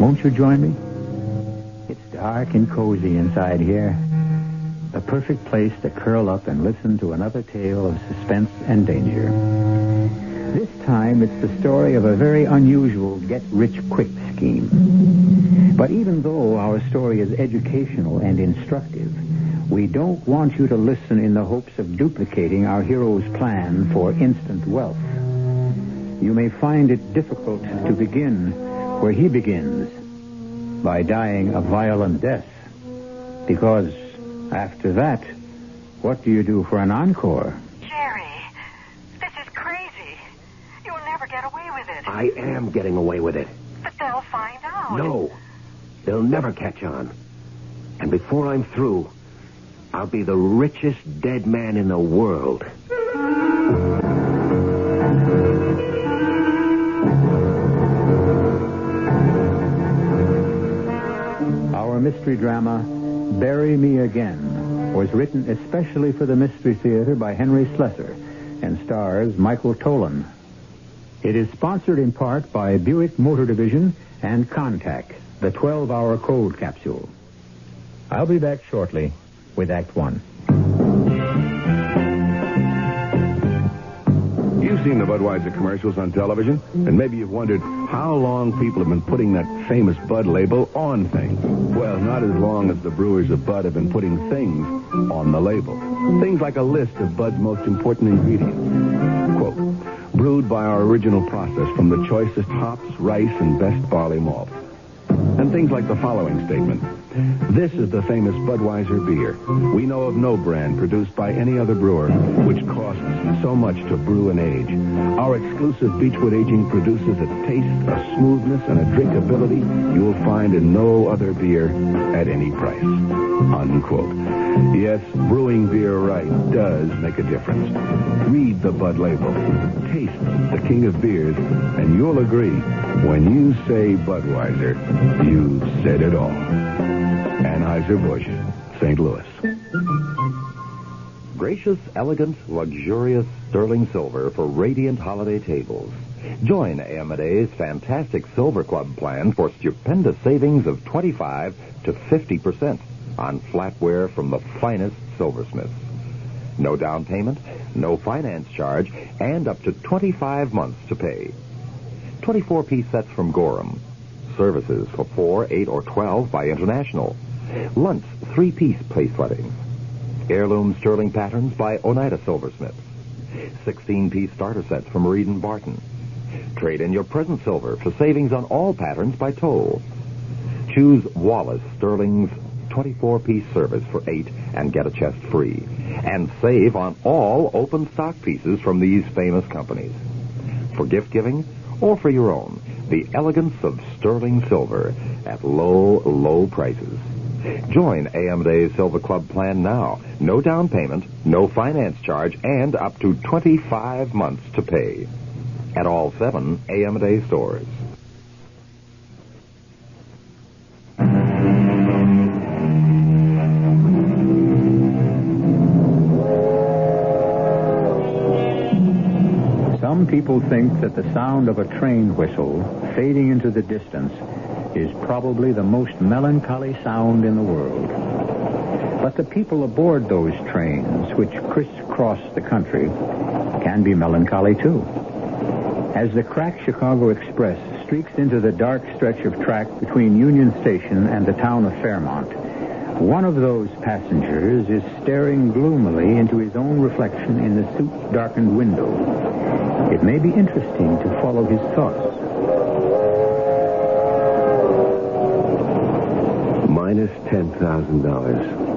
Won't you join me? It's dark and cozy inside here. The perfect place to curl up and listen to another tale of suspense and danger. This time, it's the story of a very unusual get-rich-quick scheme. But even though our story is educational and instructive, we don't want you to listen in the hopes of duplicating our hero's plan for instant wealth. You may find it difficult to begin where he begins, by dying a violent death. Because after that, what do you do for an encore? Jerry, this is crazy. You'll never get away with it. I am getting away with it. But they'll find out. No, they'll never catch on. And before I'm through, I'll be the richest dead man in the world. Our mystery drama, Bury Me Again, was written especially for the Mystery Theater by Henry Slessor and stars Michael Tolan. It is sponsored in part by Buick Motor Division and Contact, the 12-hour cold capsule. I'll be back shortly with Act One. You've seen the Budweiser commercials on television, and maybe you've wondered how long people have been putting that famous Bud label on things. Well, not as long as the brewers of Bud have been putting things on the label. Things like a list of Bud's most important ingredients. Quote, brewed by our original process from the choicest hops, rice, and best barley malt. And things like the following statement. This is the famous Budweiser beer. We know of no brand produced by any other brewer which costs so much to brew and age. Our exclusive Beechwood aging produces a taste, a smoothness, and a drinkability you will find in no other beer at any price. Unquote. Yes, brewing beer right does make a difference. Read the Bud label. Taste the king of beers, and you'll agree, when you say Budweiser, you've said it all. Anheuser-Busch, St. Louis. Gracious, elegant, luxurious sterling silver for radiant holiday tables. Join A.M.A.'s fantastic Silver Club plan for stupendous savings of 25 to 50% on flatware from the finest silversmiths. No down payment, no finance charge, and up to 25 months to pay. 24-piece sets from Gorham. Services for 4, 8, or 12 by International. Luntz 3-piece place weddings. Heirloom sterling patterns by Oneida Silversmiths. 16-piece starter sets from Reed and Barton. Trade in your present silver for savings on all patterns by Toll. Choose Wallace Sterling's 24-piece service for 8 and get a chest free. And save on all open stock pieces from these famous companies. For gift giving or for your own, the elegance of sterling silver at low, low prices. Join A.M.A.'s Silver Club plan now. No down payment, no finance charge, and up to 25 months to pay. At all 7 A.M.A. stores. Some people think that the sound of a train whistle fading into the distance is probably the most melancholy sound in the world. But the people aboard those trains, which crisscross the country, can be melancholy too. As the cracked Chicago Express streaks into the dark stretch of track between Union Station and the town of Fairmont, one of those passengers is staring gloomily into his own reflection in the soot-darkened window. It may be interesting to follow his thoughts. Minus $10,000.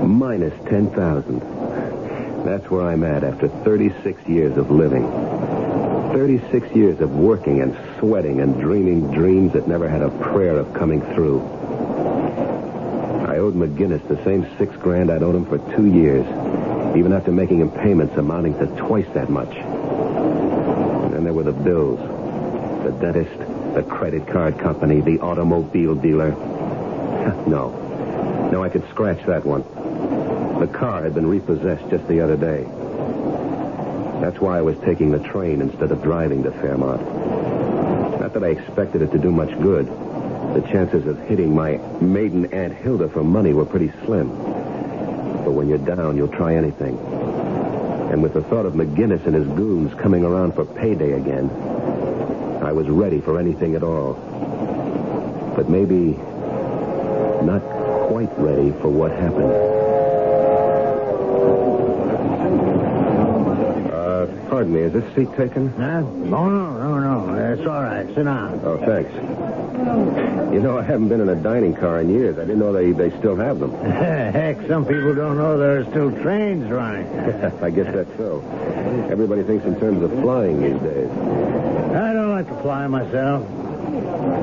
Minus $10,000. That's where I'm at after 36 years of living. 36 years of working and sweating and dreaming dreams that never had a prayer of coming through. I owed McGinnis the same $6,000 I'd owed him for 2 years, even after making him payments amounting to twice that much. And then there were the bills. The dentist, the credit card company, the automobile dealer. No, I could scratch that one. The car had been repossessed just the other day. That's why I was taking the train instead of driving to Fairmont. Not that I expected it to do much good. The chances of hitting my maiden Aunt Hilda for money were pretty slim. But when you're down, you'll try anything. And with the thought of McGinnis and his goons coming around for payday again, I was ready for anything at all. But maybe not quite ready for what happened. Pardon me, is this seat taken? Huh? Oh, no. It's all right. Sit down. Oh, thanks. You know, I haven't been in a dining car in years. I didn't know they still have them. Heck, some people don't know there are still trains running. I guess that's so. Everybody thinks in terms of flying these days. I don't like to fly myself.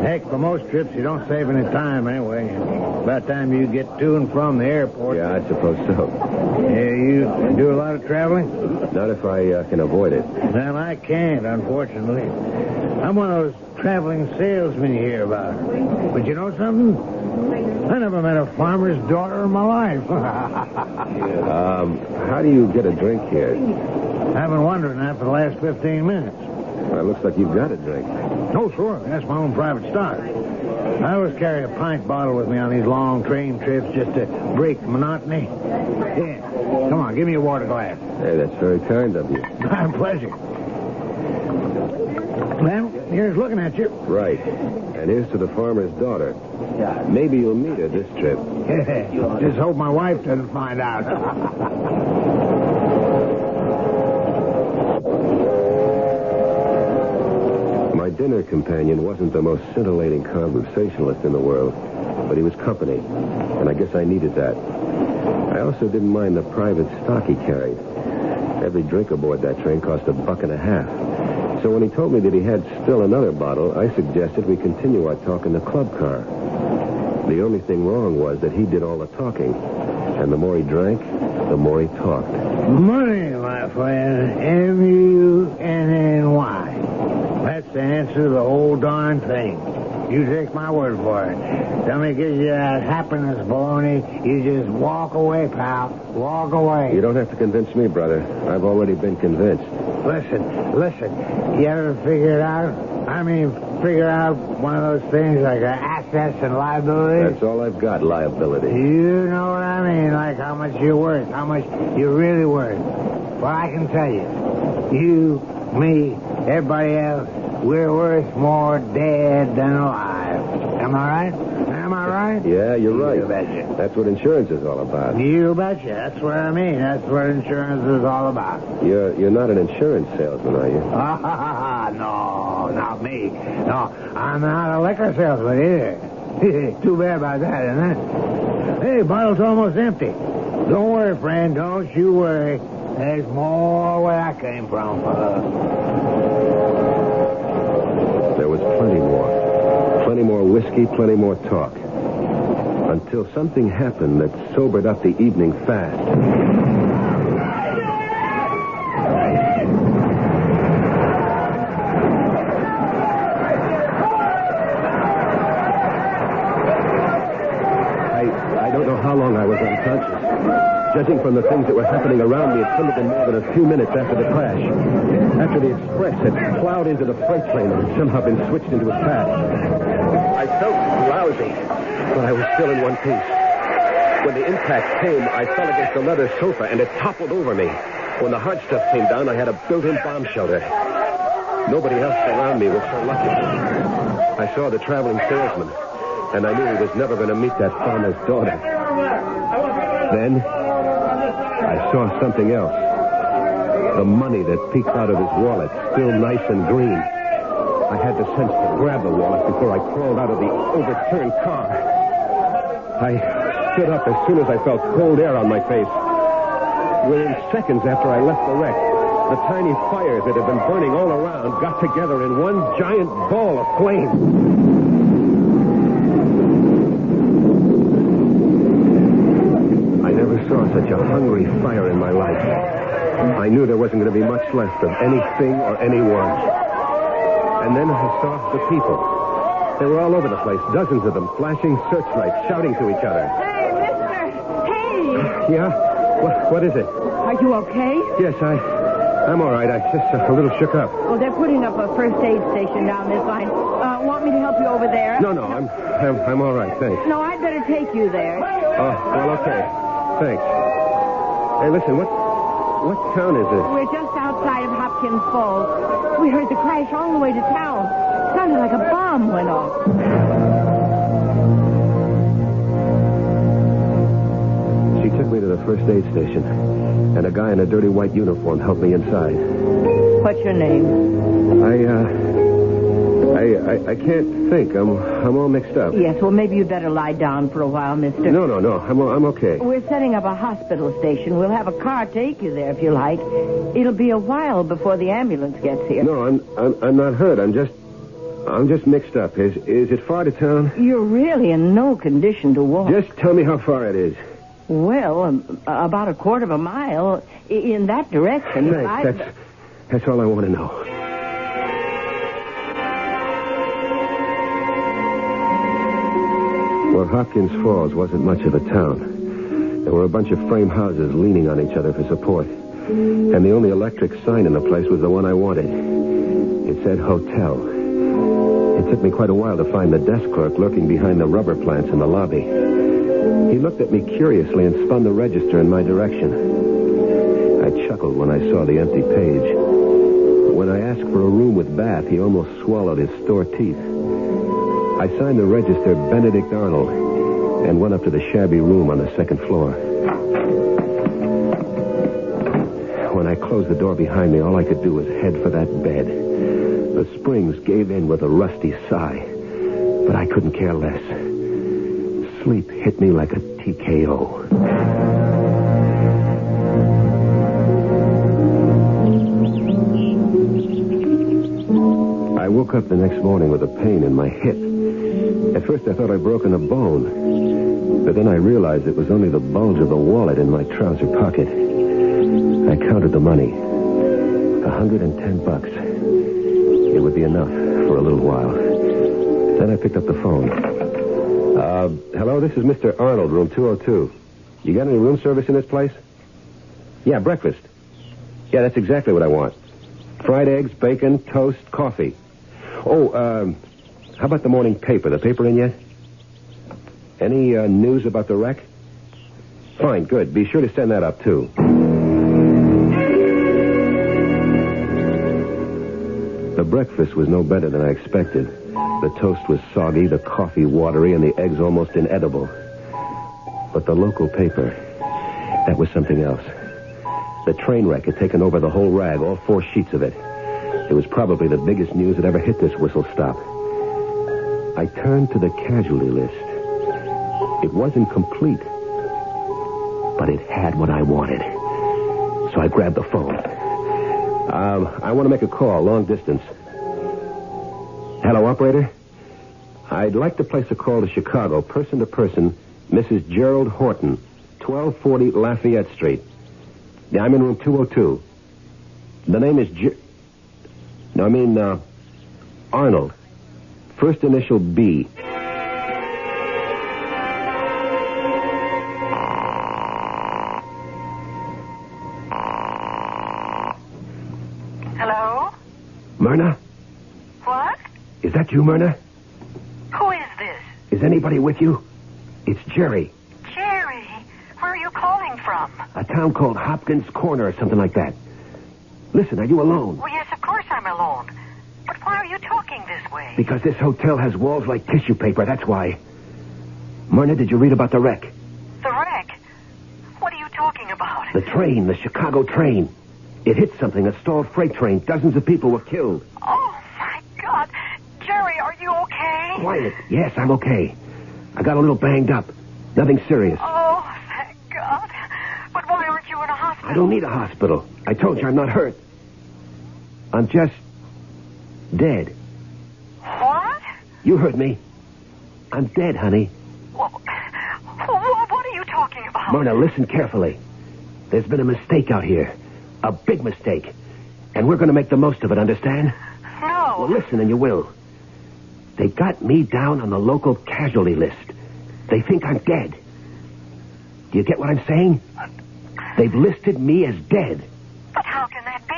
Heck, for most trips, you don't save any time anyway. By the time you get to and from the airport. Yeah, I suppose so. Yeah, you do a lot of traveling? Not if I can avoid it. Well, I can't, unfortunately. I'm one of those traveling salesmen you hear about. But you know something? I never met a farmer's daughter in my life. How do you get a drink here? I've been wondering that for the last 15 minutes. Well, it looks like you've got a drink. Oh, sure. That's my own private stock. I always carry a pint bottle with me on these long train trips just to break the monotony. Yeah. Come on, give me a water glass. Hey, that's very kind of you. My pleasure. Well, here's looking at you. Right. And here's to the farmer's daughter. Maybe you'll meet her this trip. Just hope my wife doesn't find out. My dinner companion wasn't the most scintillating conversationalist in the world, but he was company, and I guess I needed that. I also didn't mind the private stock he carried. Every drink aboard that train cost $1.50. So when he told me that he had still another bottle, I suggested we continue our talk in the club car. The only thing wrong was that he did all the talking, and the more he drank, the more he talked. Money, my friend. M-U-N-N-Y. That's the answer to the whole darn thing. You take my word for it. Somebody gives you that happiness baloney, you just walk away, pal. Walk away. You don't have to convince me, brother. I've already been convinced. Listen. You ever figure it out? Figure out one of those things like assets and liabilities? That's all I've got, liability. You know what I mean, like how much you're worth, how much you're really worth. Well, I can tell you, you, me, everybody else, we're worth more dead than alive. Am I right? Am I right? Yeah, you're right. You betcha. That's what insurance is all about. You betcha. That's what I mean. That's what insurance is all about. You're not an insurance salesman, are you? No, not me. No, I'm not a liquor salesman either. Too bad about that, isn't it? Hey, bottle's almost empty. Don't worry, friend. Don't you worry. There's more where I came from. There was plenty more. Plenty more whiskey, plenty more talk. Until something happened that sobered up the evening fast. I don't know how long I was unconscious. Judging from the things that were happening around me, it couldn't have been more than a few minutes after the crash. After the express had plowed into the freight train and had somehow been switched into its path. I felt lousy, but I was still in one piece. When the impact came, I fell against the leather sofa, and it toppled over me. When the hard stuff came down, I had a built-in bomb shelter. Nobody else around me was so lucky. I saw the traveling salesman, and I knew he was never going to meet that farmer's daughter. Then, I saw something else. The money that peeked out of his wallet, still nice and green. I had the sense to grab the wallet before I crawled out of the overturned car. I stood up as soon as I felt cold air on my face. Within seconds after I left the wreck, the tiny fires that had been burning all around got together in one giant ball of flame. I never saw such a hungry fire in my life. I knew there wasn't going to be much left of anything or anyone. And then I saw the people. They were all over the place, dozens of them, flashing searchlights, shouting to each other. Hey, mister! Hey! Yeah? What is it? Are you okay? Yes, I'm all right. I just a little shook up. Oh, they're putting up a first aid station down this line. Want me to help you over there? No, I'm all right. Thanks. No, I'd better take you there. Oh, well, okay. Thanks. Hey, listen, what town is this? We're just outside of Hopkins Falls. We heard the crash all the way to town. Sounded like a bomb went off. She took me to the first aid station, and a guy in a dirty white uniform helped me inside. What's your name? I can't think. I'm all mixed up. Yes, well, maybe you'd better lie down for a while, mister. No. I'm okay. We're setting up a hospital station. We'll have a car take you there if you like. It'll be a while before the ambulance gets here. No, I'm not hurt. I'm just mixed up. Is it far to town? You're really in no condition to walk. Just tell me how far it is. Well, about a quarter of a mile in that direction. Thanks. That's all I want to know. Well, Hopkins Falls wasn't much of a town. There were a bunch of frame houses leaning on each other for support. And the only electric sign in the place was the one I wanted. It said hotel. It took me quite a while to find the desk clerk lurking behind the rubber plants in the lobby. He looked at me curiously and spun the register in my direction. I chuckled when I saw the empty page. When I asked for a room with bath, he almost swallowed his store teeth. I signed the register Benedict Arnold and went up to the shabby room on the second floor. When I closed the door behind me, all I could do was head for that bed. The springs gave in with a rusty sigh, but I couldn't care less. Sleep hit me like a TKO. I woke up the next morning with a pain in my hip. At first I thought I'd broken a bone, but then I realized it was only the bulge of the wallet in my trouser pocket. I counted the money. $110. It would be enough for a little while. Then I picked up the phone. Hello, this is Mr. Arnold, room 202. You got any room service in this place? Yeah, breakfast. Yeah, that's exactly what I want. Fried eggs, bacon, toast, coffee. Oh, how about the morning paper? The paper in yet? Any news about the wreck? Fine, good. Be sure to send that up, too. The breakfast was no better than I expected. The toast was soggy, the coffee watery, and the eggs almost inedible. But the local paper, that was something else. The train wreck had taken over the whole rag, all 4 sheets of it. It was probably the biggest news that ever hit this whistle stop. I turned to the casualty list. It wasn't complete, but it had what I wanted. So I grabbed the phone. I want to make a call, long distance. Hello, operator? I'd like to place a call to Chicago, person to person, Mrs. Gerald Horton, 1240 Lafayette Street. Yeah, I'm in room 202. The name is Arnold. First initial B. Hello? Myrna? What? Is that you, Myrna? Who is this? Is anybody with you? It's Jerry. Jerry, where are you calling from? A town called Hopkins Corner or something like that. Listen, are you alone? Well, yes, of course I'm alone. But why are you talking this way? Because this hotel has walls like tissue paper, that's why. Myrna, did you read about the wreck? The wreck? What are you talking about? The train, the Chicago train. It hit something, a stalled freight train. Dozens of people were killed. Oh, my God. Jerry, are you okay? Quiet. Yes, I'm okay. I got a little banged up. Nothing serious. Oh, thank God. But why aren't you in a hospital? I don't need a hospital. I told you I'm not hurt. I'm just dead. What? You heard me. I'm dead, honey. What are you talking about? Myrna, listen carefully. There's been a mistake out here. A big mistake. And we're going to make the most of it, understand? No. Well, listen and you will. They got me down on the local casualty list. They think I'm dead. Do you get what I'm saying? They've listed me as dead. But how can that be?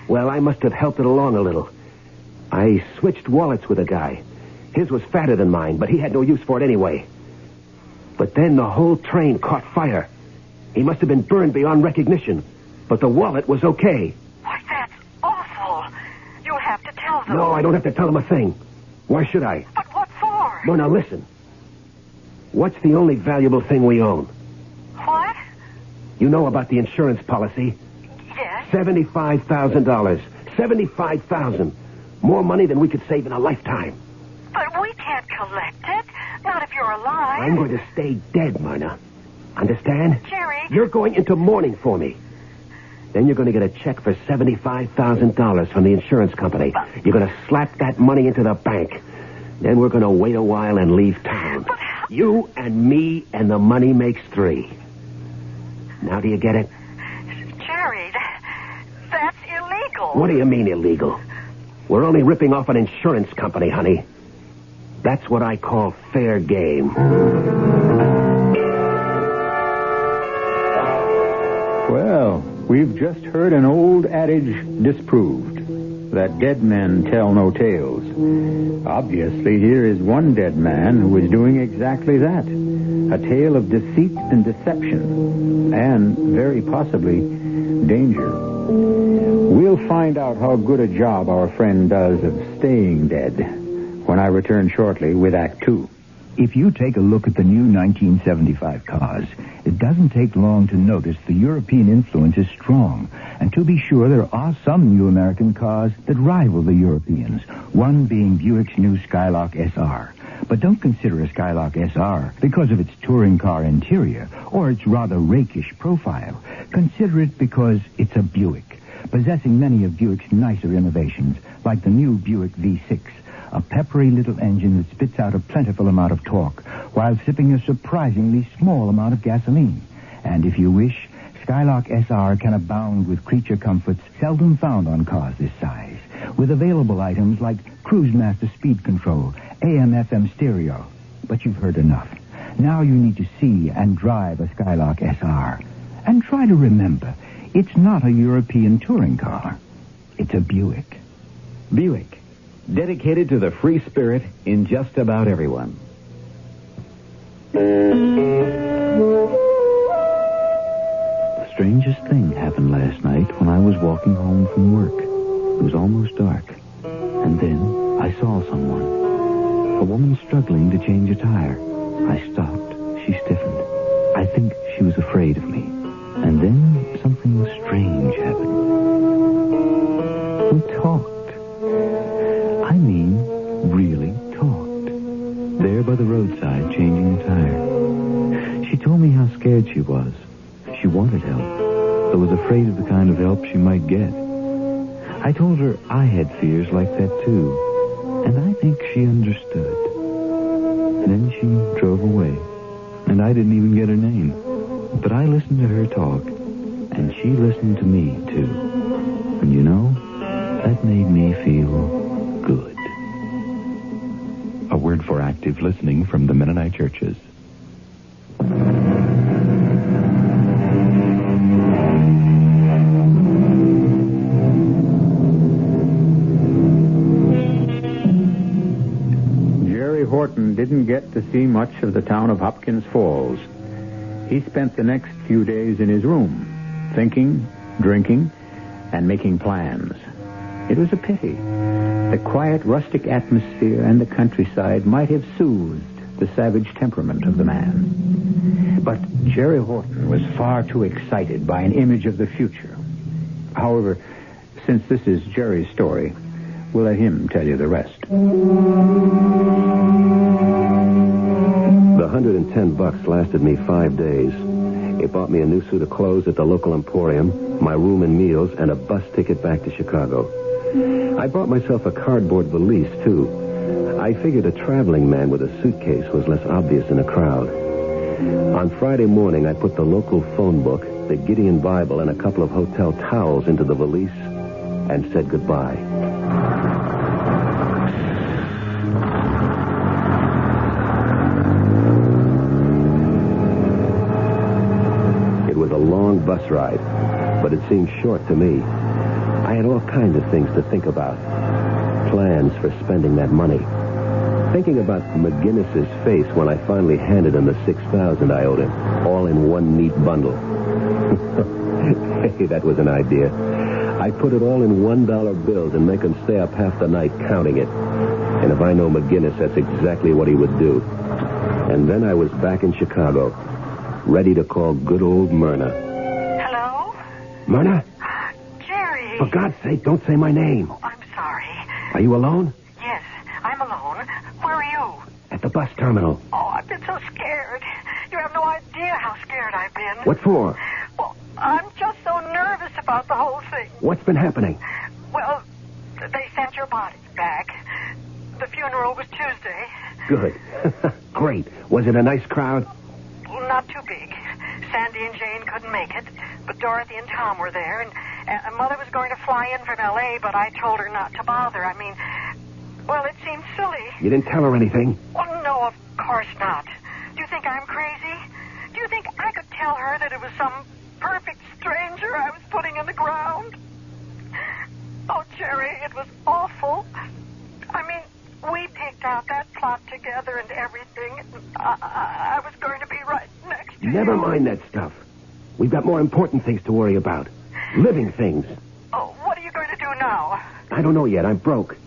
Well, I must have helped it along a little. I switched wallets with a guy. His was fatter than mine, but he had no use for it anyway. But then the whole train caught fire. He must have been burned beyond recognition. But the wallet was okay. Why, that's awful. You'll have to tell them. No, I don't have to tell him a thing. Why should I? But what for? No, now listen. What's the only valuable thing we own? What? You know about the insurance policy? Yes. $75,000. $75,000. More money than we could save in a lifetime. But we can't collect it. Not if you're alive. I'm going to stay dead, Myrna. Understand? Jerry. You're going into mourning for me. Then you're going to get a check for $75,000 from the insurance company. You're going to slap that money into the bank. Then we're going to wait a while and leave town. But how... You and me and the money makes 3. Now do you get it? Jerry, that's illegal. What do you mean illegal? We're only ripping off an insurance company, honey. That's what I call fair game. Well, we've just heard an old adage disproved, that dead men tell no tales. Obviously, here is one dead man who is doing exactly that. A tale of deceit and deception, and very possibly danger. We'll find out how good a job our friend does of staying dead when I return shortly with Act 2. If you take a look at the new 1975 cars, it doesn't take long to notice the European influence is strong. And to be sure, there are some new American cars that rival the Europeans, one being Buick's new Skylark SR. But don't consider a Skylark SR because of its touring car interior or its rather rakish profile. Consider it because it's a Buick, possessing many of Buick's nicer innovations, like the new Buick V6, a peppery little engine that spits out a plentiful amount of torque while sipping a surprisingly small amount of gasoline. And if you wish, Skylark SR can abound with creature comforts seldom found on cars this size, with available items like Cruise Master speed control, AM/FM stereo. But you've heard enough. Now you need to see and drive a Skylark SR. And try to remember, it's not a European touring car. It's a Buick. Buick, dedicated to the free spirit in just about everyone. The strangest thing happened last night when I was walking home from work. It was almost dark. And then I saw someone. A woman struggling to change a tire. I stopped. She stiffened. I think she was afraid of me. And then something strange happened. We talked. I mean, really talked. There by the roadside, changing the tire. She told me how scared she was. She wanted help, but was afraid of the kind of help she might get. I told her I had fears like that, too. And I think she understood. Then she drove away. And I didn't even get her name. But I listened to her talk. And she listened to me, too. And you know, that made me feel good. A word for active listening from the Mennonite churches. Horton didn't get to see much of the town of Hopkins Falls. He spent the next few days in his room, thinking, drinking, and making plans. It was a pity. The quiet, rustic atmosphere and the countryside might have soothed the savage temperament of the man. But Jerry Horton was far too excited by an image of the future. However, since this is Jerry's story, we'll let him tell you the rest. The $110 lasted me 5 days. It bought me a new suit of clothes at the local emporium, my room and meals, and a bus ticket back to Chicago. I bought myself a cardboard valise, too. I figured a traveling man with a suitcase was less obvious in a crowd. On Friday morning, I put the local phone book, the Gideon Bible, and a couple of hotel towels into the valise and said goodbye. It was a long bus ride, but it seemed short to me. I had all kinds of things to think about. Plans for spending that money. Thinking about McGinnis's face when I finally handed him the $6,000 I owed him, all in one neat bundle. Hey, that was an idea. I put it all in $1 bills and make him stay up half the night counting it. And if I know McGinnis, that's exactly what he would do. And then I was back in Chicago, ready to call good old Myrna. Hello? Myrna? Jerry. For God's sake, don't say my name. Oh, I'm sorry. Are you alone? Yes, I'm alone. Where are you? At the bus terminal. Oh, I've been so scared. You have no idea how scared I've been. What for? Well, I'm just so nervous about the whole thing. What's been happening? Well, they sent your body back. The funeral was Tuesday. Good. Great. Was it a nice crowd? Well, not too big. Sandy and Jane couldn't make it, but Dorothy and Tom were there, and Mother was going to fly in from L.A., but I told her not to bother. I mean, well, it seemed silly. You didn't tell her anything? Well, no, of course not. Do you think I'm crazy? Do you think I could tell her that it was some perfect stranger I was putting in the ground? Oh, Jerry, it was awful. I mean, we picked out that plot together and everything. I was going to be right next to you. Never mind that stuff. We've got more important things to worry about. Living things. Oh, what are you going to do now? I don't know yet. I'm broke.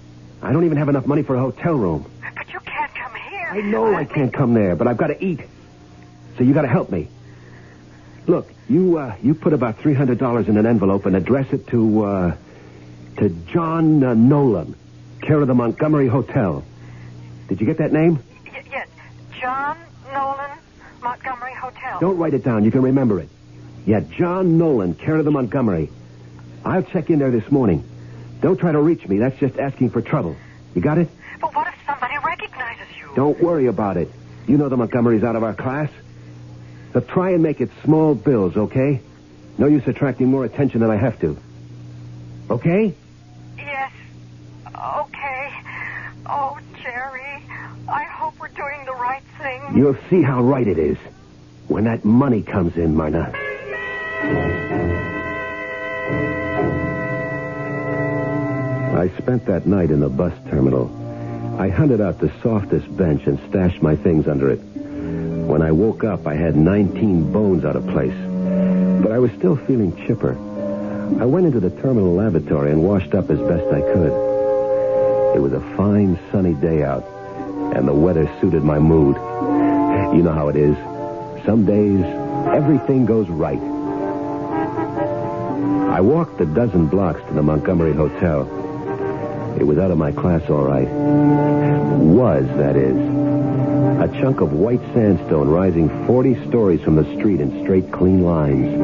I don't even have enough money for a hotel room. But you can't come here. I know I can't come there, but I've got to eat. So you got to help me. Look, you put about $300 in an envelope and address it to John Nolan, care of the Montgomery Hotel. Did you get that name? Yes. John Nolan, Montgomery Hotel. Don't write it down. You can remember it. Yeah, John Nolan, care of the Montgomery. I'll check in there this morning. Don't try to reach me. That's just asking for trouble. You got it? But what if somebody recognizes you? Don't worry about it. You know the Montgomerys out of our class. So try and make it small bills, okay? No use attracting more attention than I have to. Okay? Yes. Okay. Oh, Jerry, I hope we're doing the right thing. You'll see how right it is when that money comes in, Myrna. I spent that night in the bus terminal. I hunted out the softest bench and stashed my things under it. When I woke up, I had 19 bones out of place. But I was still feeling chipper. I went into the terminal lavatory and washed up as best I could. It was a fine, sunny day out, and the weather suited my mood. You know how it is. Some days, everything goes right. I walked a dozen blocks to the Montgomery Hotel. It was out of my class, all right. Was, that is. A chunk of white sandstone rising 40 stories from the street in straight, clean lines,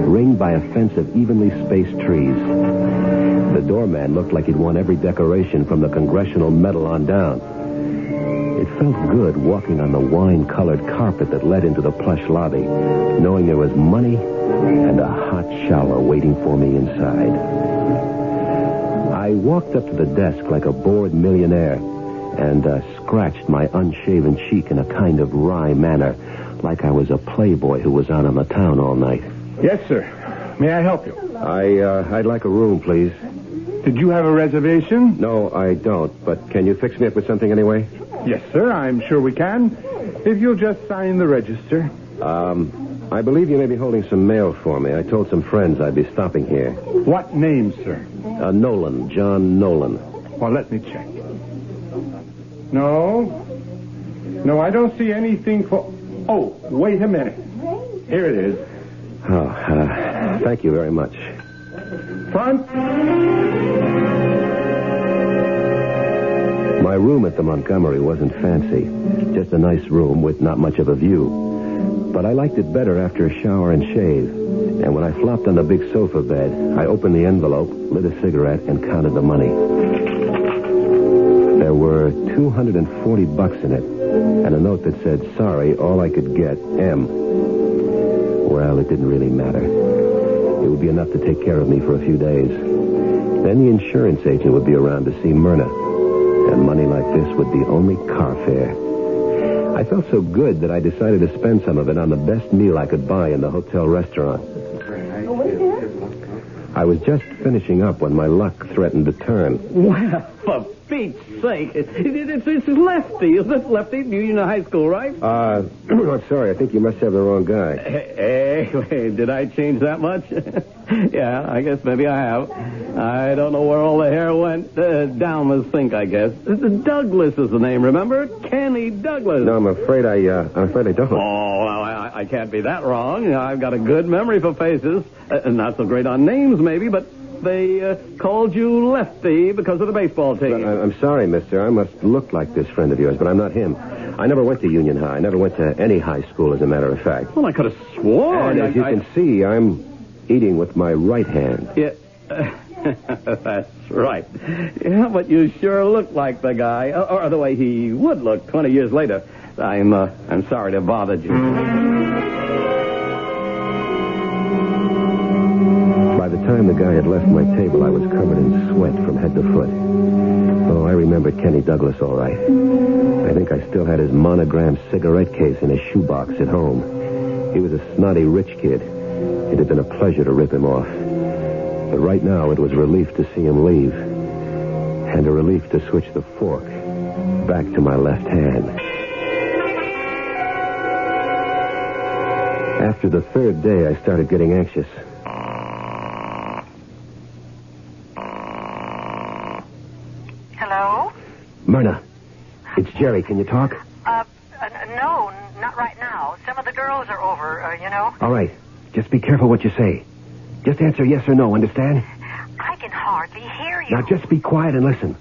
ringed by a fence of evenly spaced trees. The doorman looked like he'd won every decoration from the Congressional Medal on down. It felt good walking on the wine-colored carpet that led into the plush lobby, knowing there was money and a hot shower waiting for me inside. I walked up to the desk like a bored millionaire and scratched my unshaven cheek in a kind of wry manner, like I was a playboy who was out on the town all night. Yes, sir. May I help you? I'd like a room, please. Did you have a reservation? No, I don't, but can you fix me up with something anyway? Yes, sir, I'm sure we can. If you'll just sign the register. I believe you may be holding some mail for me. I told some friends I'd be stopping here. What name, sir? Nolan, John Nolan. Well, let me check. No, I don't see anything for... Oh, wait a minute. Here it is. Oh, thank you very much. Front. My room at the Montgomery wasn't fancy. Just a nice room with not much of a view. But I liked it better after a shower and shave. And when I flopped on the big sofa bed, I opened the envelope, lit a cigarette, and counted the money. There were $240 in it, and a note that said, "Sorry, all I could get, M." Well, it didn't really matter. It would be enough to take care of me for a few days. Then the insurance agent would be around to see Myrna, and money like this would be only car fare. I felt so good that I decided to spend some of it on the best meal I could buy in the hotel restaurant. I was just finishing up when my luck threatened to turn. Well, for Pete's sake, it's Lefty. Is this Lefty? Union High School, right? I'm sorry. I think you must have the wrong guy. Hey, wait, did I change that much? Yeah, I guess maybe I have. I don't know where all the hair went. Down the sink, I guess. Douglas is the name, remember? Kenny Douglas. No, I'm afraid I don't. Oh, well, I can't be that wrong. I've got a good memory for faces. Not so great on names, maybe, but they called you Lefty because of the baseball team. I'm sorry, mister. I must look like this friend of yours, but I'm not him. I never went to Union High. I never went to any high school, as a matter of fact. Well, I could have sworn. And as you can see, I'm eating with my right hand. Yeah. That's right. Yeah, but you sure look like the guy, or the way he would look 20 years later. I'm sorry to bother you. By the time the guy had left my table, I was covered in sweat from head to foot. Oh, I remembered Kenny Douglas all right. I think I still had his monogrammed cigarette case in his shoebox at home. He was a snotty rich kid. It had been a pleasure to rip him off. But right now, it was relief to see him leave. And a relief to switch the fork back to my left hand. After the third day, I started getting anxious. Hello? Myrna, it's Jerry. Can you talk? No, not right now. Some of the girls are over, you know. All right. Just be careful what you say. Just answer yes or no, understand? I can hardly hear you. Now just be quiet and listen.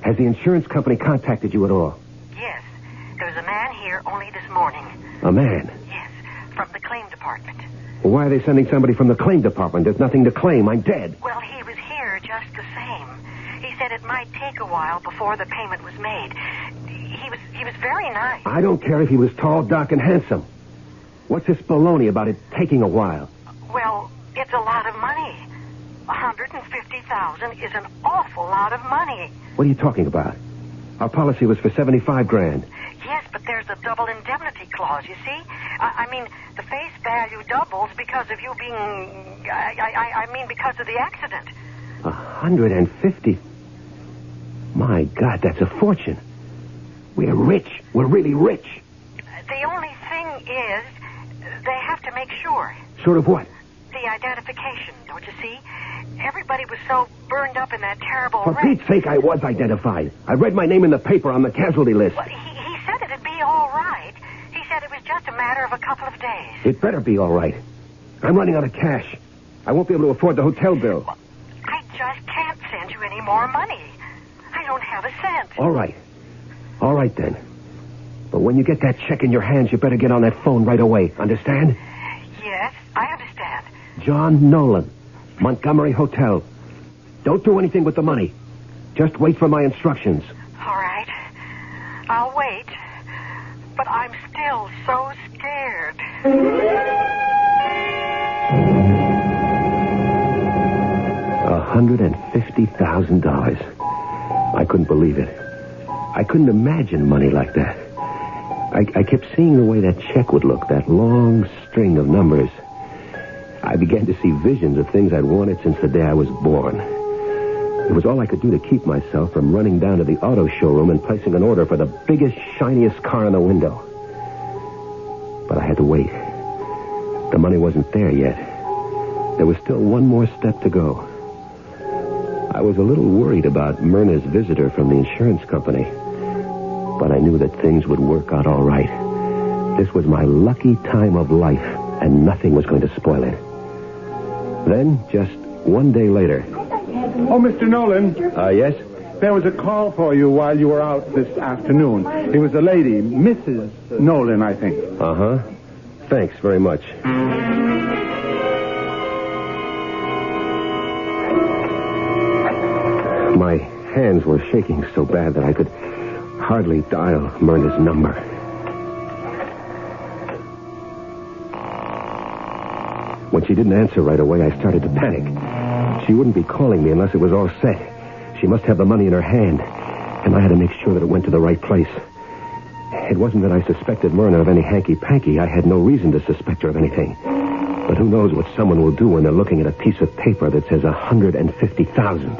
Has the insurance company contacted you at all? Yes. There was a man here only this morning. A man? Yes, from the claim department. Well, why are they sending somebody from the claim department? There's nothing to claim. I'm dead. Well, he was here just the same. He said it might take a while before the payment was made. He was very nice. I don't care if he was tall, dark, and handsome. What's this baloney about it taking a while? Well, it's a lot of money. $150,000 is an awful lot of money. What are you talking about? Our policy was for $75,000. Yes, but there's a double indemnity clause, you see? I mean, the face value doubles because of you being... I mean, because of the accident. 150? My God, that's a fortune. We're rich. We're really rich. The only thing is, they have to make sure. Sure of what? The identification, don't you see? Everybody was so burned up in that terrible For wreck. Pete's sake, I was identified. I read my name in the paper on the casualty list. Well, he said it'd be all right. He said it was just a matter of a couple of days. It better be all right. I'm running out of cash. I won't be able to afford the hotel bill. Well, I just can't send you any more money. I don't have a cent. All right. All right, then. But when you get that check in your hands, you better get on that phone right away. Understand? Yes, I understand. John Nolan, Montgomery Hotel. Don't do anything with the money. Just wait for my instructions. All right. I'll wait. But I'm still so scared. $150,000. I couldn't believe it. I couldn't imagine money like that. I kept seeing the way that check would look, that long string of numbers. I began to see visions of things I'd wanted since the day I was born. It was all I could do to keep myself from running down to the auto showroom and placing an order for the biggest, shiniest car in the window. But I had to wait. The money wasn't there yet. There was still one more step to go. I was a little worried about Myrna's visitor from the insurance company, but I knew that things would work out all right. This was my lucky time of life, and nothing was going to spoil it. Then, just one day later... Oh, Mr. Nolan. Yes? There was a call for you while you were out this afternoon. It was a lady, Mrs. Nolan, I think. Uh-huh. Thanks very much. My hands were shaking so bad that I could hardly dial Myrna's number. When she didn't answer right away, I started to panic. She wouldn't be calling me unless it was all set. She must have the money in her hand, and I had to make sure that it went to the right place. It wasn't that I suspected Myrna of any hanky-panky. I had no reason to suspect her of anything. But who knows what someone will do when they're looking at a piece of paper that says 150,000.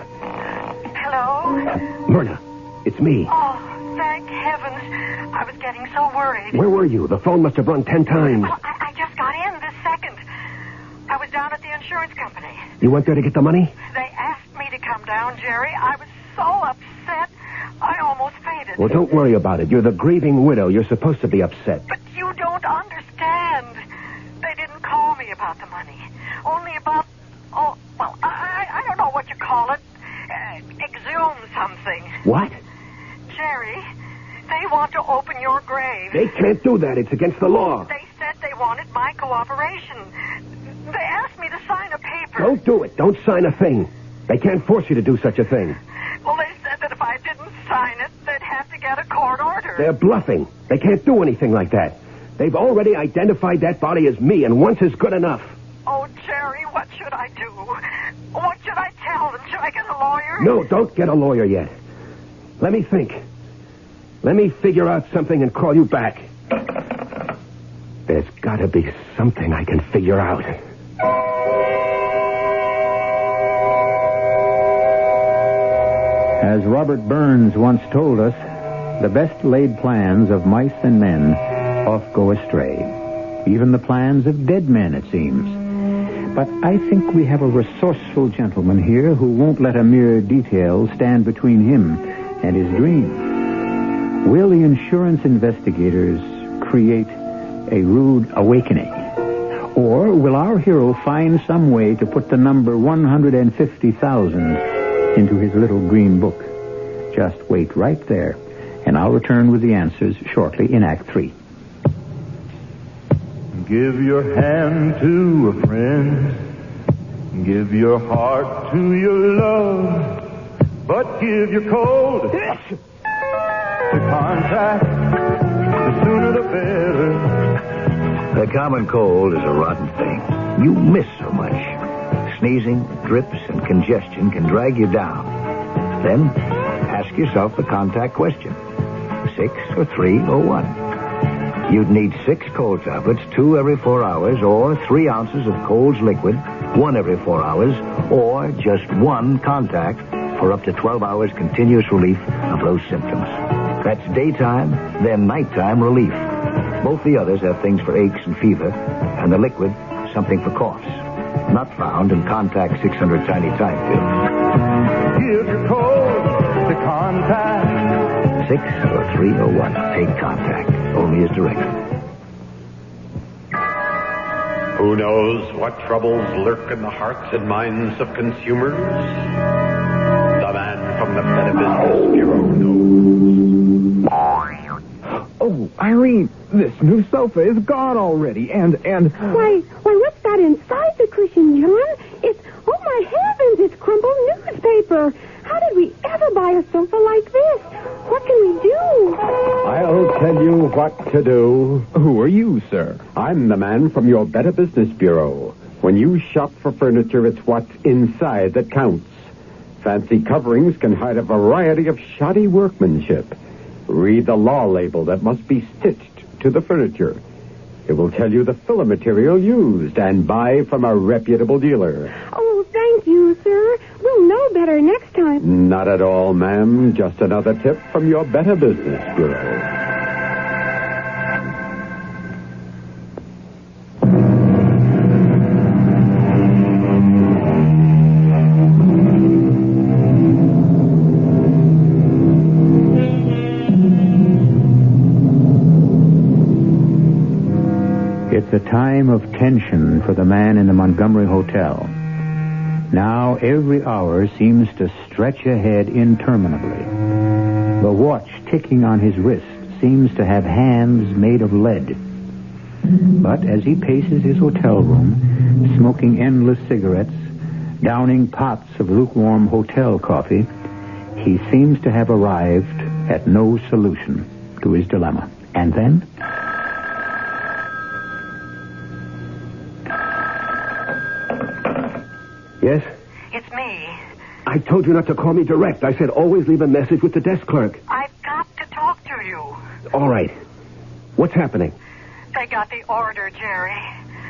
Hello? Myrna, it's me. Oh, thank heavens. I was getting so worried. Where were you? The phone must have rung 10 times. Well, I just got in this second. I was down at the insurance company. You went there to get the money? They asked me to come down, Jerry. I was so upset, I almost fainted. Well, don't worry about it. You're the grieving widow. You're supposed to be upset. But you don't understand. They didn't call me about the money. Only about, I don't know what you call it. Exhume something. What? Jerry, they want to open your grave. They can't do that. It's against the law. They said they wanted my cooperation. They asked me to sign a paper. Don't do it. Don't sign a thing. They can't force you to do such a thing. Well, they said that if I didn't sign it, they'd have to get a court order. They're bluffing. They can't do anything like that. They've already identified that body as me, and once is good enough. Oh, Jerry, what should I do? What should I tell them? Should I get a lawyer? No, don't get a lawyer yet. Let me think. Let me figure out something and call you back. There's got to be something I can figure out. As Robert Burns once told us, the best laid plans of mice and men oft go astray. Even the plans of dead men, it seems. But I think we have a resourceful gentleman here who won't let a mere detail stand between him and his dream. Will the insurance investigators create a rude awakening? Or will our hero find some way to put the number 150,000 into his little green book? Just wait right there, and I'll return with the answers shortly in Act 3. Give your hand to a friend. Give your heart to your love. But give your cold to contact. The sooner the better. The common cold is a rotten thing. You miss so much. Sneezing, drips, and congestion can drag you down. Then, ask yourself the contact question. 6 or 3 or 1? You'd need 6 cold tablets, 2 every 4 hours, or 3 ounces of Cold's liquid, 1 every 4 hours, or just 1 contact for up to 12 hours continuous relief of those symptoms. That's daytime, then nighttime relief. Both the others have things for aches and fever, and the liquid, something for coughs. Not found in Contact 600 Tiny Time pills. Give your cold to contact. 6 or 3 or 1. Take Contact. Only as directed. Who knows what troubles lurk in the hearts and minds of consumers? The man from the Better Business Bureau knows. Oh, Irene, this new sofa is gone already, and... Why, what's that inside the cushion, John? Oh my heavens, it's crumpled newspaper. How did we ever buy a sofa like this? What can we do? I'll tell you what to do. Who are you, sir? I'm the man from your Better Business Bureau. When you shop for furniture, it's what's inside that counts. Fancy coverings can hide a variety of shoddy workmanship. Read the law label that must be stitched to the furniture. It will tell you the filler material used, and buy from a reputable dealer. Oh, thank you, sir. We'll know better next time. Not at all, ma'am. Just another tip from your Better Business Bureau. It's a time of tension for the man in the Montgomery Hotel. Now every hour seems to stretch ahead interminably. The watch ticking on his wrist seems to have hands made of lead. But as he paces his hotel room, smoking endless cigarettes, downing pots of lukewarm hotel coffee, he seems to have arrived at no solution to his dilemma. And then... Yes? It's me. I told you not to call me direct. I said always leave a message with the desk clerk. I've got to talk to you. All right. What's happening? They got the order, Jerry.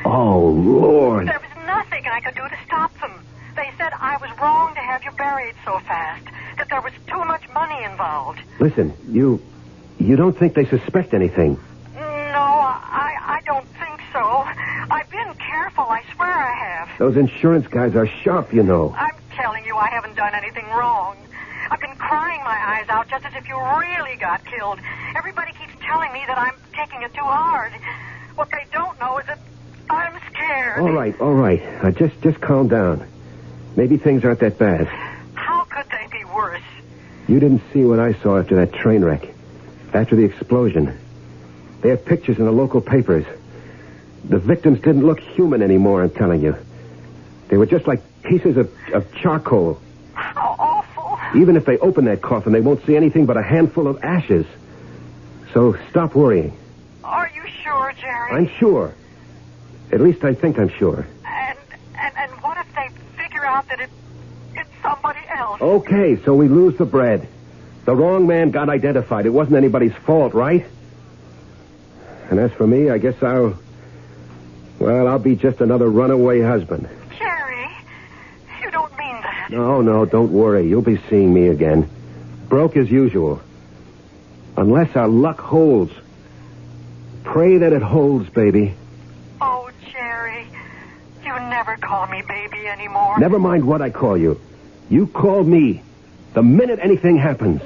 Oh, Lord. There was nothing I could do to stop them. They said I was wrong to have you buried so fast, that there was too much money involved. Listen, you don't think they suspect anything? No, I don't think so. I've been careful, I swear I have. Those insurance guys are sharp, you know. I'm telling you, I haven't done anything wrong. I've been crying my eyes out just as if you really got killed. Everybody keeps telling me that I'm taking it too hard. What they don't know is that I'm scared. All right. Just calm down. Maybe things aren't that bad. How could they be worse? You didn't see what I saw after that train wreck. After the explosion. They had pictures in the local papers. The victims didn't look human anymore, I'm telling you. They were just like pieces of charcoal. How awful. Even if they open that coffin, they won't see anything but a handful of ashes. So stop worrying. Are you sure, Jerry? I'm sure. At least I think I'm sure. And what if they figure out that it's somebody else? Okay, so we lose the bread. The wrong man got identified. It wasn't anybody's fault, right? And as for me, I guess I'll be just another runaway husband. Jerry, you don't mean that. No, don't worry. You'll be seeing me again. Broke as usual. Unless our luck holds. Pray that it holds, baby. Oh, Jerry, you never call me baby anymore. Never mind what I call you. You call me the minute anything happens.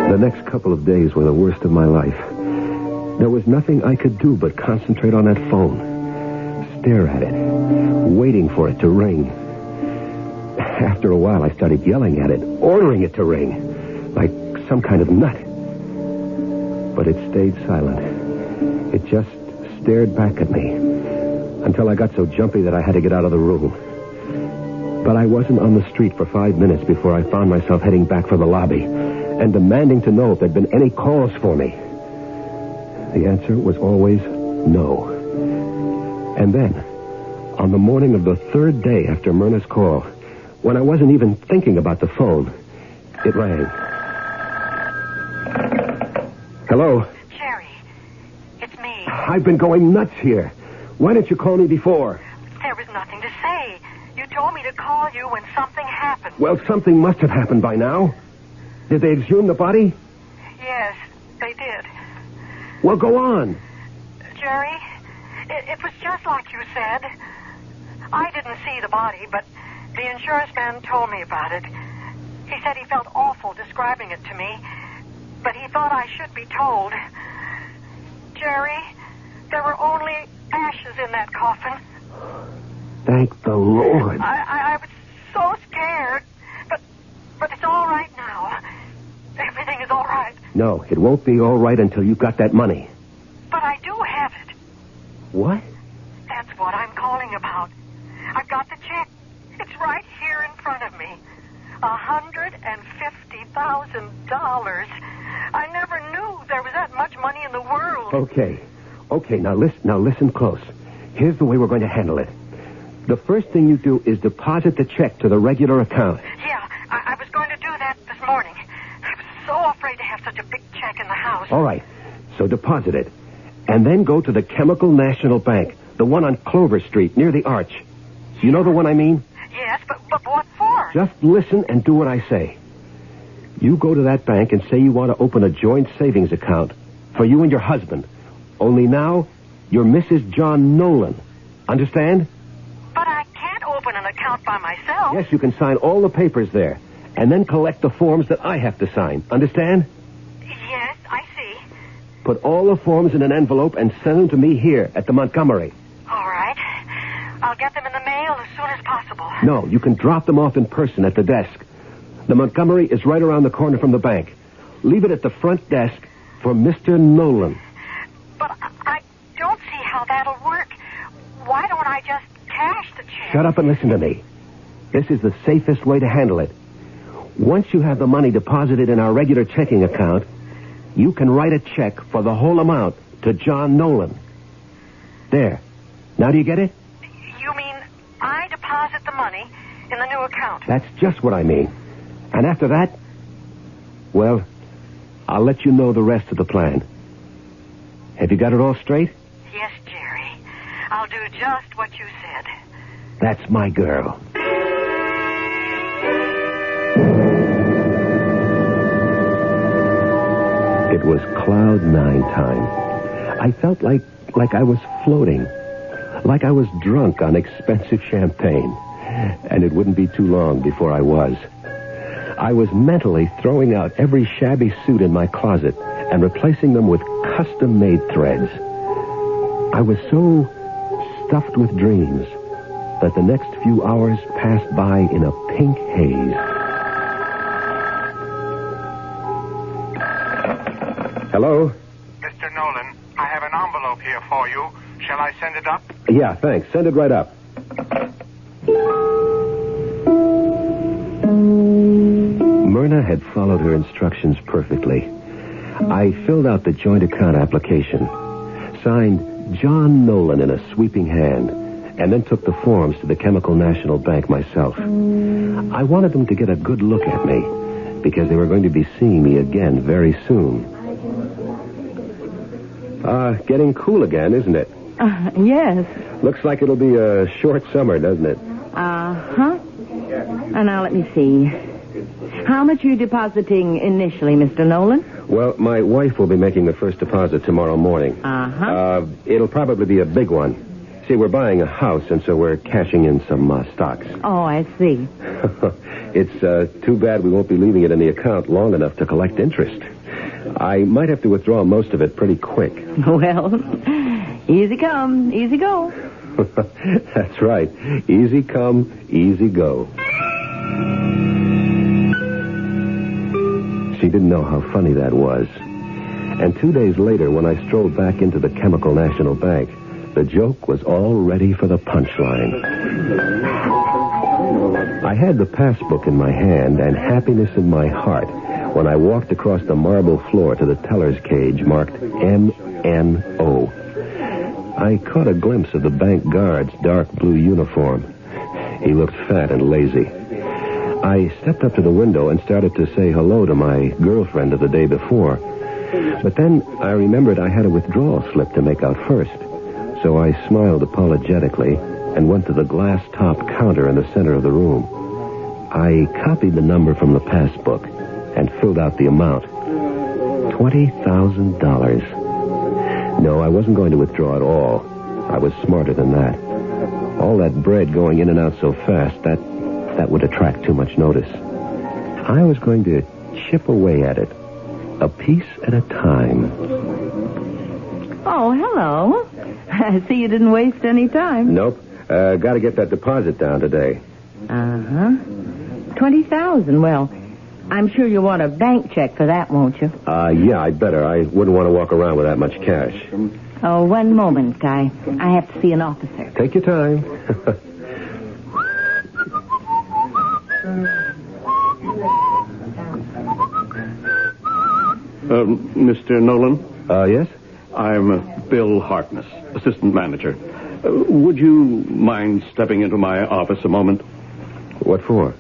The next couple of days were the worst of my life. There was nothing I could do but concentrate on that phone. Stare at it, waiting for it to ring. After a while, I started yelling at it, ordering it to ring, like some kind of nut. But it stayed silent. It just stared back at me until I got so jumpy that I had to get out of the room. But I wasn't on the street for 5 minutes before I found myself heading back for the lobby and demanding to know if there'd been any calls for me. The answer was always no. And then, on the morning of the third day after Myrna's call, when I wasn't even thinking about the phone, it rang. Hello? Jerry, it's me. I've been going nuts here. Why didn't you call me before? There was nothing to say. You told me to call you when something happened. Well, something must have happened by now. Did they exhume the body? Yes, they did. Well, go on. Jerry, it was just like you said. I didn't see the body, but the insurance man told me about it. He said he felt awful describing it to me, but he thought I should be told. Jerry, there were only ashes in that coffin. Thank the Lord. I was so scared, but it's all right now. Everything is all right. No, it won't be all right until you've got that money. But I do have it. What? That's what I'm calling about. I've got the check. It's right here in front of me. $150,000. I never knew there was that much money in the world. Okay, now listen close. Here's the way we're going to handle it. The first thing you do is deposit the check to the regular account. Yeah, I was going to do that this morning. I was so afraid to have such a big check in the house. All right, so deposit it. And then go to the Chemical National Bank, the one on Clover Street, near the Arch. You know the one I mean? Yes, but what for? Just listen and do what I say. You go to that bank and say you want to open a joint savings account for you and your husband. Only now, you're Mrs. John Nolan. Understand? But I can't open an account by myself. Yes, you can sign all the papers there. And then collect the forms that I have to sign. Understand? Yes, I see. Put all the forms in an envelope and send them to me here at the Montgomery. All right. I'll get them in the mail as soon as possible. No, you can drop them off in person at the desk. The Montgomery is right around the corner from the bank. Leave it at the front desk for Mr. Nolan. But I don't see how that'll work. Why don't I just cash the check? Shut up and listen to me. This is the safest way to handle it. Once you have the money deposited in our regular checking account, you can write a check for the whole amount to John Nolan. There. Now do you get it? You mean I deposit the money in the new account? That's just what I mean. And after that, well, I'll let you know the rest of the plan. Have you got it all straight? Yes, Jerry. I'll do just what you said. That's my girl. It was cloud nine time. I felt like I was floating. Like I was drunk on expensive champagne. And it wouldn't be too long before I was. I was mentally throwing out every shabby suit in my closet and replacing them with custom-made threads. I was so stuffed with dreams that the next few hours passed by in a pink haze. Hello? Mr. Nolan, I have an envelope here for you. Shall I send it up? Yeah, thanks. Send it right up. Myrna had followed her instructions perfectly. I filled out the joint account application, signed John Nolan in a sweeping hand, and then took the forms to the Chemical National Bank myself. I wanted them to get a good look at me, because they were going to be seeing me again very soon. Getting cool again, isn't it? Yes. Looks like it'll be a short summer, doesn't it? Uh-huh. Now, let me see. How much are you depositing initially, Mr. Nolan? Well, my wife will be making the first deposit tomorrow morning. Uh-huh. It'll probably be a big one. See, we're buying a house, and so we're cashing in some stocks. Oh, I see. It's too bad we won't be leaving it in the account long enough to collect interest. I might have to withdraw most of it pretty quick. Well, easy come, easy go. That's right. Easy come, easy go. She didn't know how funny that was. And 2 days later, when I strolled back into the Chemical National Bank, the joke was all ready for the punchline. I had the passbook in my hand and happiness in my heart when I walked across the marble floor to the teller's cage marked MNO. I caught a glimpse of the bank guard's dark blue uniform. He looked fat and lazy. I stepped up to the window and started to say hello to my girlfriend of the day before. But then I remembered I had a withdrawal slip to make out first. So I smiled apologetically and went to the glass-top counter in the center of the room. I copied the number from the passbook and filled out the amount. $20,000. No, I wasn't going to withdraw at all. I was smarter than that. All that bread going in and out so fast, that would attract too much notice. I was going to chip away at it, a piece at a time. Oh, hello. I see you didn't waste any time. Nope. Got to get that deposit down today. Uh-huh. $20,000. Well, I'm sure you'll want a bank check for that, won't you? Yeah, I'd better. I wouldn't want to walk around with that much cash. Oh, one moment, Guy. I have to see an officer. Take your time. Mr. Nolan? Yes? I'm Bill Harkness, assistant manager. Would you mind stepping into my office a moment? What for?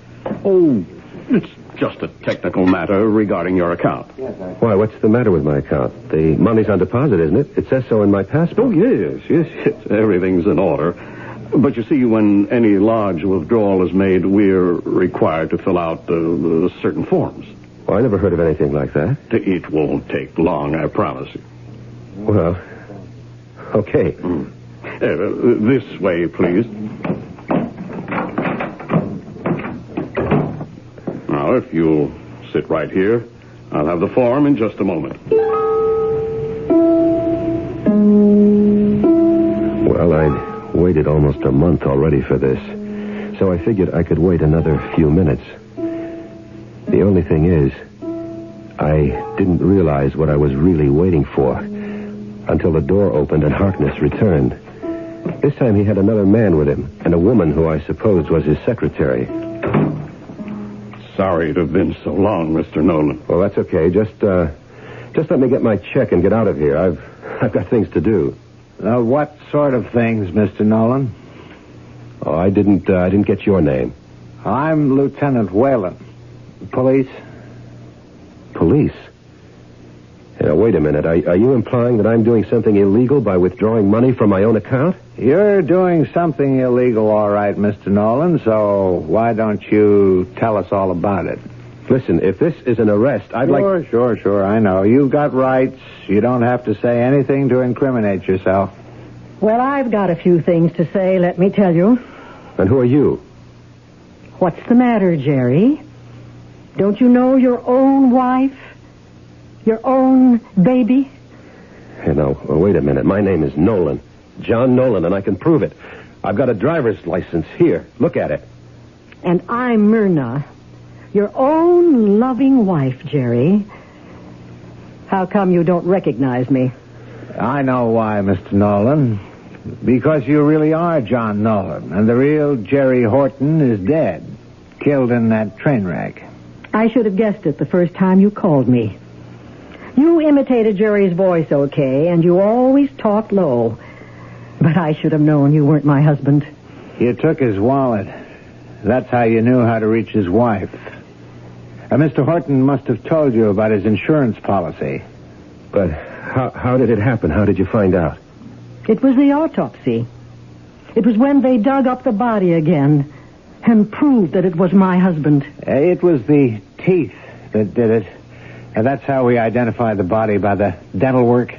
Oh, it's just a technical matter regarding your account. Why, what's the matter with my account? The money's on deposit, isn't it? It says so in my passbook. Oh, yes. Everything's in order. But you see, when any large withdrawal is made, we're required to fill out certain forms. Well, I never heard of anything like that. It won't take long, I promise you. Well, okay. This way, please. Now, if you'll sit right here, I'll have the form in just a moment. Well, I'd waited almost a month already for this, so I figured I could wait another few minutes. The only thing is, I didn't realize what I was really waiting for until the door opened and Harkness returned. This time he had another man with him, and a woman who I supposed was his secretary. Sorry to have been so long, Mr. Nolan. Well, that's okay. Just let me get my check and get out of here. I've got things to do. What sort of things, Mr. Nolan? Oh, I didn't get your name. I'm Lieutenant Whalen. Police? Police? wait a minute. Are you implying that I'm doing something illegal by withdrawing money from my own account? You're doing something illegal, all right, Mr. Nolan, so why don't you tell us all about it? Listen, if this is an arrest, I'd like... Sure, I know. You've got rights. You don't have to say anything to incriminate yourself. Well, I've got a few things to say, let me tell you. And who are you? What's the matter, Jerry? Don't you know your own wife? Your own baby? Hey, no, wait a minute. My name is Nolan. John Nolan, and I can prove it. I've got a driver's license here. Look at it. And I'm Myrna, your own loving wife, Jerry. How come you don't recognize me? I know why, Mr. Nolan. Because you really are John Nolan, and the real Jerry Horton is dead, killed in that train wreck. I should have guessed it the first time you called me. You imitated Jerry's voice okay, and you always talked low. But I should have known you weren't my husband. You took his wallet. That's how you knew how to reach his wife. Mr. Horton must have told you about his insurance policy. But how did it happen? How did you find out? It was the autopsy. It was when they dug up the body again and proved that it was my husband. It was the teeth that did it. And that's how we identified the body, by the dental work.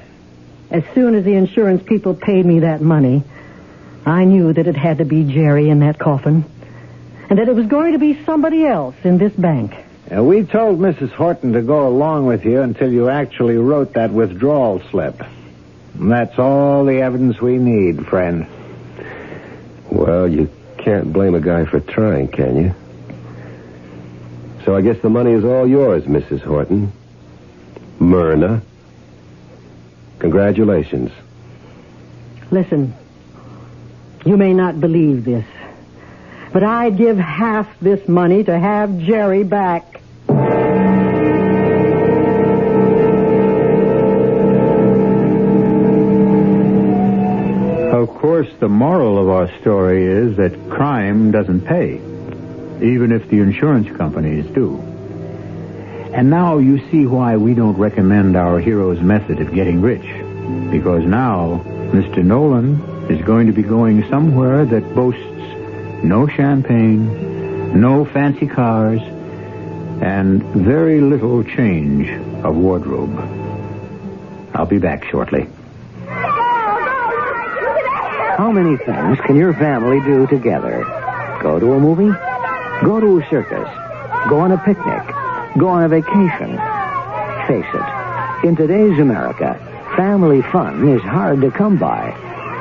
As soon as the insurance people paid me that money, I knew that it had to be Jerry in that coffin, and that it was going to be somebody else in this bank. We told Mrs. Horton to go along with you until you actually wrote that withdrawal slip. And that's all the evidence we need, friend. Well, you can't blame a guy for trying, can you? So I guess the money is all yours, Mrs. Horton. Myrna. Congratulations. Listen, you may not believe this, but I'd give half this money to have Jerry back. Of course, the moral of our story is that crime doesn't pay, even if the insurance companies do. And now you see why we don't recommend our hero's method of getting rich. Because now, Mr. Nolan is going to be going somewhere that boasts no champagne, no fancy cars, and very little change of wardrobe. I'll be back shortly. How many things can your family do together? Go to a movie? Go to a circus? Go on a picnic? Go on a vacation? Face it, in today's America, family fun is hard to come by.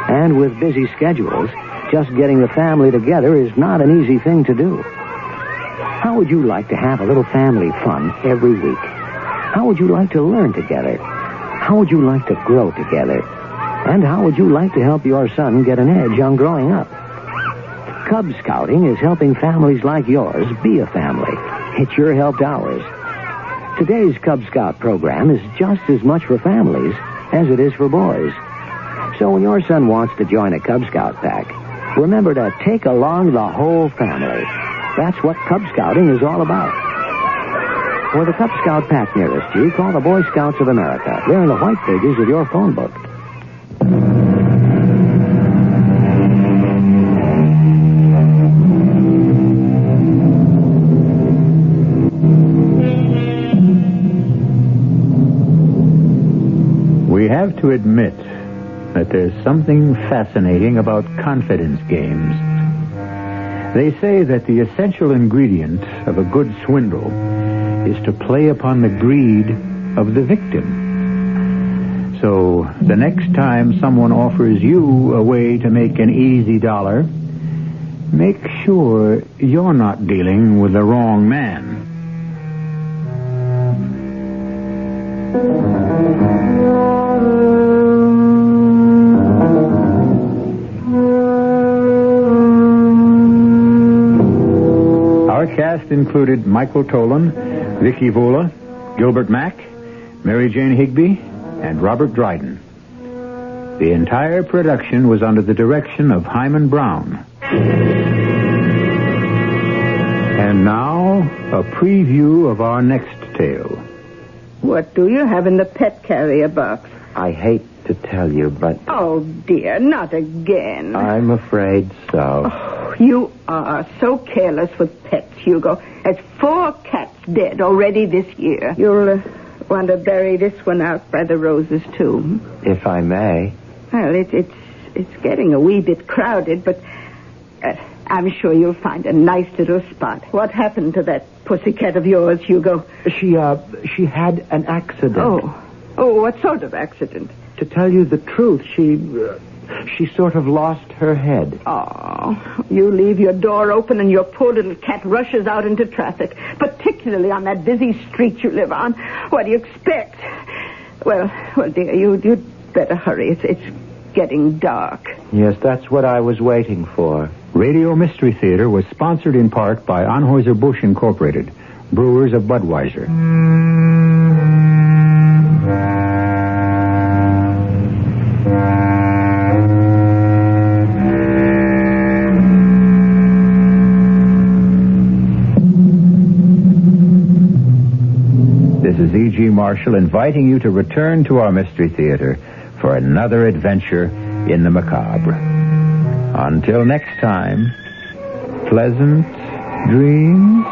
And with busy schedules, just getting the family together is not an easy thing to do. How would you like to have a little family fun every week? How would you like to learn together? How would you like to grow together? And how would you like to help your son get an edge on growing up? Cub Scouting is helping families like yours be a family. It sure helped ours. Today's Cub Scout program is just as much for families as it is for boys. So when your son wants to join a Cub Scout pack, remember to take along the whole family. That's what Cub Scouting is all about. For the Cub Scout pack nearest you, call the Boy Scouts of America. They're in the white pages of your phone book. We have to admit that there's something fascinating about confidence games. They say that the essential ingredient of a good swindle is to play upon the greed of the victim. So the next time someone offers you a way to make an easy dollar, make sure you're not dealing with the wrong man. Our cast included Michael Tolan, Vicky Vola, Gilbert Mack, Mary Jane Higby, and Robert Dryden. The entire production was under the direction of Hyman Brown. And now, a preview of our next tale. What do you have in the pet carrier box? I hate to tell you, but... Oh, dear, not again. I'm afraid so. Oh, you are so careless with pets, Hugo. There's 4 cats dead already this year. You'll want to bury this one out by the roses, too. If I may. Well, it's getting a wee bit crowded, but I'm sure you'll find a nice little spot. What happened to that pussycat of yours, Hugo? She had an accident. Oh, what sort of accident? To tell you the truth, she sort of lost her head. Oh, you leave your door open and your poor little cat rushes out into traffic, particularly on that busy street you live on. What do you expect? Well, dear, you'd better hurry. It's getting dark. Yes, that's what I was waiting for. Radio Mystery Theater was sponsored in part by Anheuser-Busch Incorporated, brewers of Budweiser. This is E.G. Marshall inviting you to return to our Mystery Theater for another adventure in the macabre. Until next time, pleasant dreams.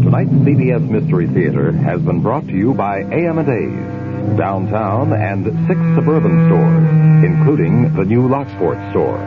Tonight's CBS Mystery Theater has been brought to you by A.M. Downtown and 6 suburban stores, including the new Lockport store.